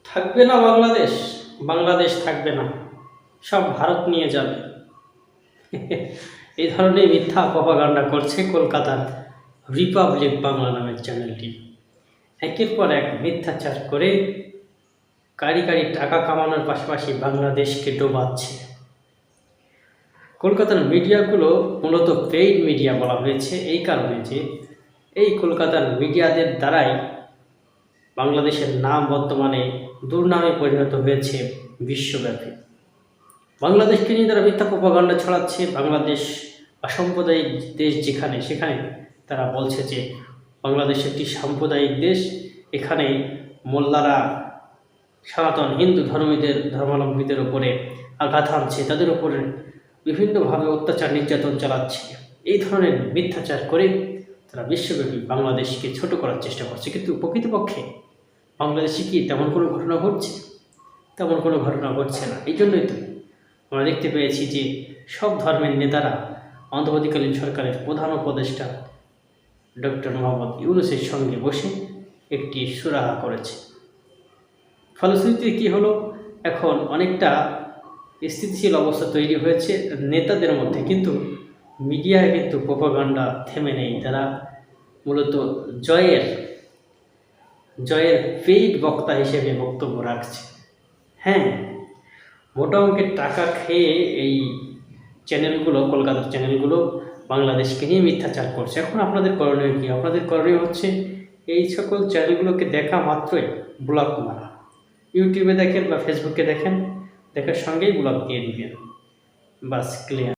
থাকবে না বাংলাদেশ, বাংলাদেশ থাকবে না, সব ভারত নিয়ে যাবে। এই ধরনের মিথ্যা প্রপাগান্ডা করছে কলকাতার রিপাবলিক বাংলা নামের চ্যানেলটি। একের পর এক মিথ্যাচার করে কারি কারি টাকা কামানোর পাশাপাশি বাংলাদেশকে ডোবাচ্ছে। কলকাতার মিডিয়াগুলো মূলত পেইড মিডিয়া বলা হয়েছে এই কারণে যে এই কলকাতার মিডিয়াদের দ্বারাই বাংলাদেশের নাম বর্তমানে দুর্নামে পরিণত হয়েছে বিশ্বব্যাপী। বাংলাদেশকে নিয়ে তারা মিথ্যা প্রপাগান্ডা ছড়াচ্ছে। বাংলাদেশ অসাম্প্রদায়িক দেশ সেখানে তারা বলছে যে বাংলাদেশ একটি সাম্প্রদায়িক দেশ, এখানে মোল্লারা সনাতন হিন্দু ধর্মাবলম্বীদের উপরে আঘাত হানছে, তাদের উপরে বিভিন্নভাবে অত্যাচার নির্যাতন চালাচ্ছে। এই ধরনের মিথ্যাচার করে তারা বিশ্বব্যাপী বাংলাদেশকে ছোট করার চেষ্টা করছে। কিন্তু প্রকৃতপক্ষে বাংলাদেশে কি তেমন কোনো ঘটনা ঘটছে? তেমন কোনো ঘটনা ঘটছে না। এই জন্যই তো আমরা দেখতে পেয়েছি যে সব ধর্মের নেতারা অন্তর্বর্তীকালীন সরকারের প্রধান উপদেষ্টা ডক্টর মোহাম্মদ ইউনূসের সঙ্গে বসে একটি সুরাহা করেছে। ফলশ্রুতিতে কী হলো, এখন অনেকটা স্থিতিশীল অবস্থা তৈরি হয়েছে নেতাদের মধ্যে, কিন্তু মিডিয়ায় কিন্তু প্রপাগান্ডা থেমে নেই। তারা মূলত জয়ের পেইড বক্তা হিসেবে বক্তব্য রাখছে। হ্যাঁ, মোটা অঙ্কের টাকা খেয়ে এই চ্যানেলগুলো, কলকাতার চ্যানেলগুলো বাংলাদেশকে নিয়ে মিথ্যাচার করছে। এখন আপনাদের করণীয় কী? আপনাদের করণীয় হচ্ছে এই সকল চ্যানেলগুলোকে দেখা মাত্রই ব্লক মারা। ইউটিউবে দেখেন বা ফেসবুকে দেখেন, দেখার সঙ্গেই ব্লক দিয়ে দিবেন, বাস ক্লিয়ার।